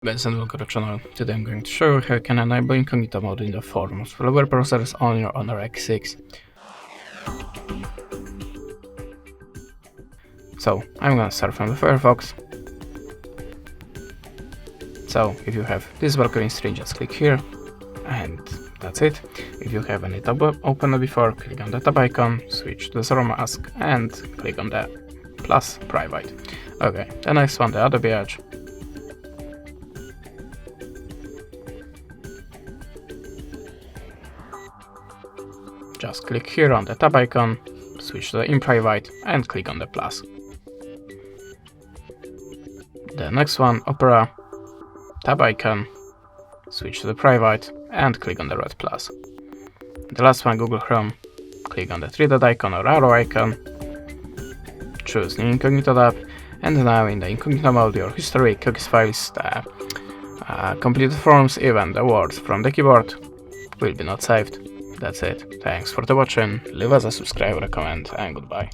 Guys, and welcome to the channel. Today I'm going to show you how you can enable incognito mode in the forums for web browsers on your Honor X6. So I'm gonna start from the Firefox. So if you have this welcoming screen, just click here, and that's it. If you have any tab open before, click on the tab icon, switch to the zero mask, and click on the plus private. Okay, the next one, the Adobe Edge. Just click here on the tab icon, switch to the in private, and click on the plus. The next one, Opera, tab icon, switch to the private, and click on the red plus. The last one, Google Chrome, click on the three dot icon or arrow icon, choose new incognito tab, and now in the incognito mode your history, cookies files, the completed forms, even the words from the keyboard will be not saved. That's it. Thanks for the watching, leave us a subscribe, a comment, and goodbye.